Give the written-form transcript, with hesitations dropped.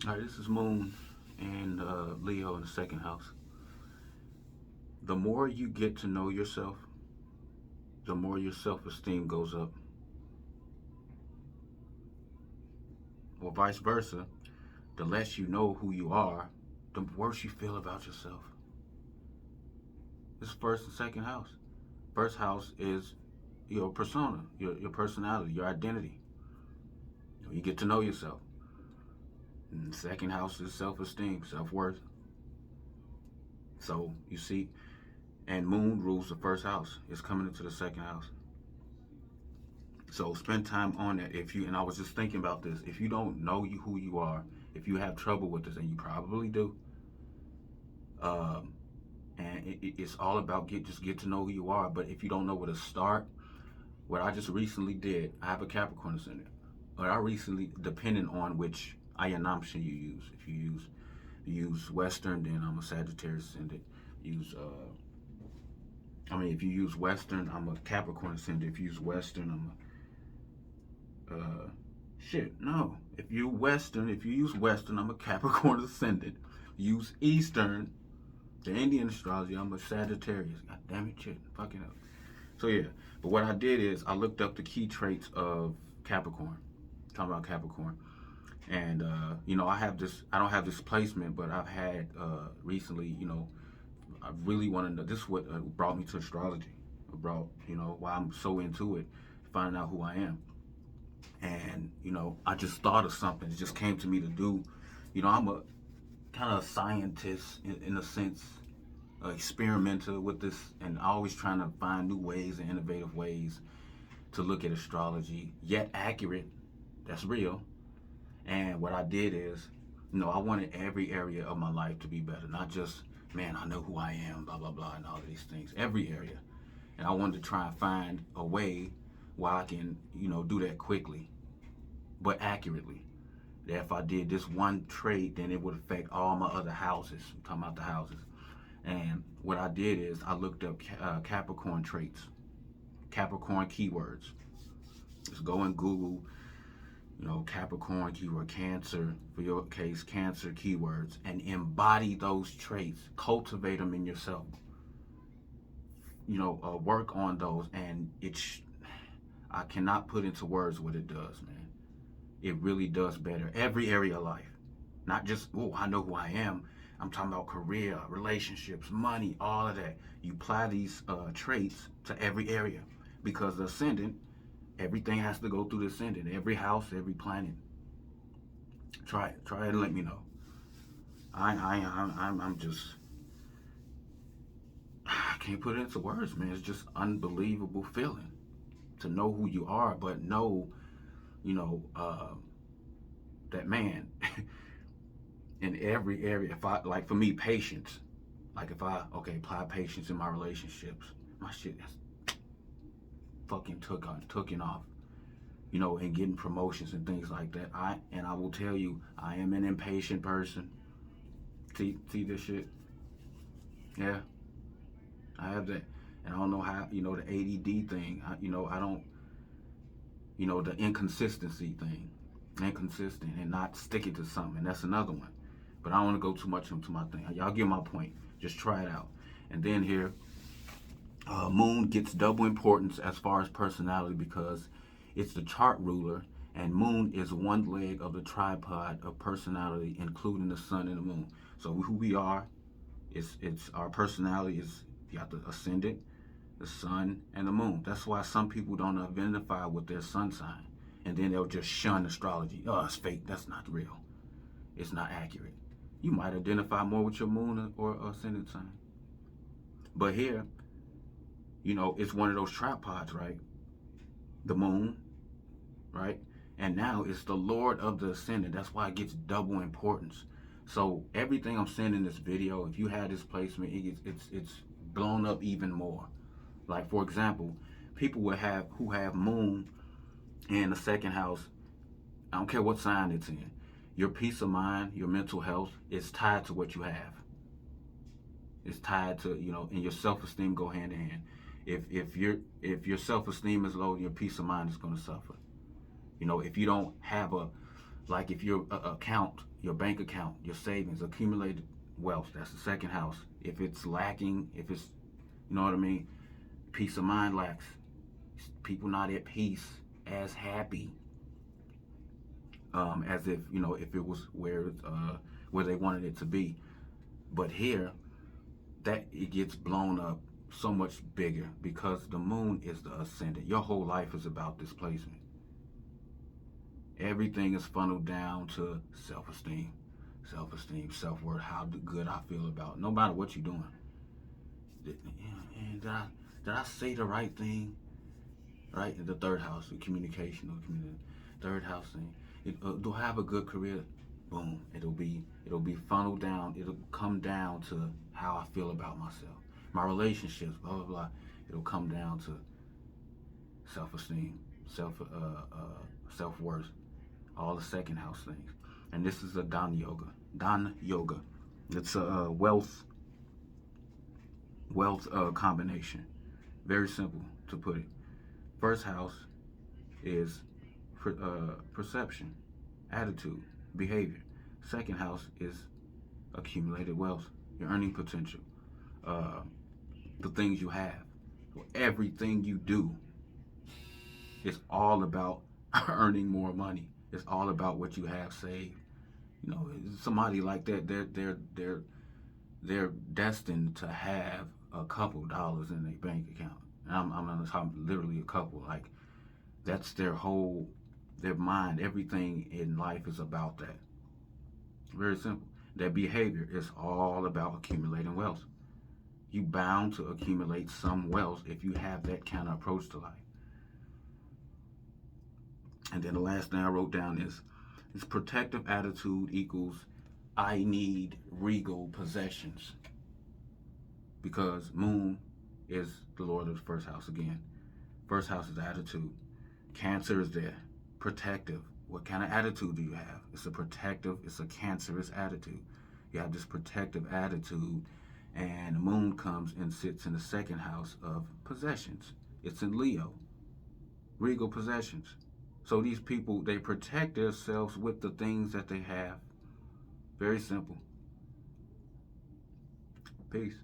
All right, this is Moon and Leo in the second house. The more you get to know yourself, the more your self esteem goes up, or vice versa. The less you know who you are, the worse you feel about yourself. This is first and second house. First house is your persona, your personality, your identity. You get to know yourself. And the second house is self esteem, self worth. So you see, and Moon rules the first house. It's coming into the second house. So spend time on that. If you and I was just thinking about this. If you don't know who you are, if you have trouble with this, and you probably do, um, and it's all about just get to know who you are. But if you don't know where to start, what I just recently did, I have a Capricorn ascendant. But I recently, depending on which Ayanamsha you use, if you use Western, then I'm a Sagittarius ascendant. Use if you use Western, I'm a Capricorn ascendant. If you use Western, I'm a no. If you use Western, I'm a Capricorn ascendant. Use Eastern, the Indian astrology, I'm a Sagittarius. God damn it, shit, fucking up. So yeah, but what I did is I looked up the key traits of Capricorn. Talking about Capricorn, and I have this. I don't have this placement, but I've had recently. I really want to know. This is what brought me to astrology. It brought why I'm so into it, finding out who I am. And I just thought of something. It just came to me to do. I'm a kind of scientist in a sense, experimenter with this, and always trying to find new ways and innovative ways to look at astrology, yet accurate. That's real. And what I did is, I wanted every area of my life to be better, not just, man, I know who I am, blah blah blah, and all of these things. Every area, and I wanted to try and find a way where I can, do that quickly, but accurately. That if I did this one trait, then it would affect all my other houses. I'm talking about the houses. And what I did is I looked up Capricorn traits, Capricorn keywords. Just go and Google, Capricorn keyword, Cancer, for your case, Cancer keywords, and embody those traits. Cultivate them in yourself. Work on those, and I cannot put into words what it does, man. It really does better every area of life. Not just, I know who I am. I'm talking about career, relationships, money, all of that. You apply these traits to every area, because the ascendant, everything has to go through the ascendant. Every house, every planet. Try it and let me know. I'm just, I can't put it into words, man. It's just unbelievable feeling to know who you are, but know, that man, in every area. If I, like for me, patience. Like if I, apply patience in my relationships, my shit has fucking taken off. And getting promotions and things like that. I will tell you, I am an impatient person. See this shit? Yeah, I have that. And I don't know how, the ADD thing. I don't, the inconsistency thing. Inconsistent and not sticking to something. And that's another one. But I don't want to go too much into my thing. Y'all get my point. Just try it out. And then here, Moon gets double importance as far as personality, because it's the chart ruler, and Moon is one leg of the tripod of personality, including the sun and the moon. So who we are, it's our personality is, you got the ascendant, the sun, and the moon. That's why some people don't identify with their sun sign, and then they'll just shun astrology. Oh, it's fake. That's not real. It's not accurate. You might identify more with your moon or ascendant sign. But here, it's one of those tripods, right? The moon, right? And now it's the Lord of the Ascendant. That's why it gets double importance. So everything I'm saying in this video, if you had this placement, it's blown up even more. Like for example, people who have moon in the second house. I don't care what sign it's in. Your peace of mind, your mental health is tied to what you have. It's tied to, and your self-esteem go hand in hand. If your self-esteem is low, your peace of mind is going to suffer. If you don't have Like if your account, your bank account, your savings, accumulated wealth, that's the second house. If it's lacking, if it's, you know what I mean, peace of mind lacks, people not at peace, as happy, as if, you know, if it was where they wanted it to be. But here, that it gets blown up so much bigger because the moon is the ascendant. Your whole life is about displacement. Everything is funneled down to self-esteem, self-esteem, self-worth, how good I feel about, no matter what you're doing. And did I say the right thing? Right? The third house, the communication, the community. Third house thing. Do I have a good career? Boom. It'll be funneled down. It'll come down to how I feel about myself. My relationships, blah blah blah. It'll come down to self-esteem, self-worth, all the second house things. And this is a Dhan Yoga. Dhan Yoga. It's a wealth combination. Very simple to put it. First house is perception, attitude, behavior. Second house is accumulated wealth, your earning potential, the things you have. So everything you do is all about earning more money. It's all about what you have saved. You know, somebody like that, they're destined to have a couple dollars in their bank account. And I'm talking literally a couple. Like that's their mind. Everything in life is about that. Very simple. Their behavior is all about accumulating wealth. You bound to accumulate some wealth if you have that kind of approach to life. And then the last thing I wrote down is protective attitude equals I need regal possessions. Because Moon is the Lord of the first house again. First house is attitude. Cancer is there. Protective. What kind of attitude do you have? It's a protective, it's a cancerous attitude. You have this protective attitude, and the moon comes and sits in the second house of possessions. It's in Leo. Regal possessions. So these people, they protect themselves with the things that they have. Very simple. Peace.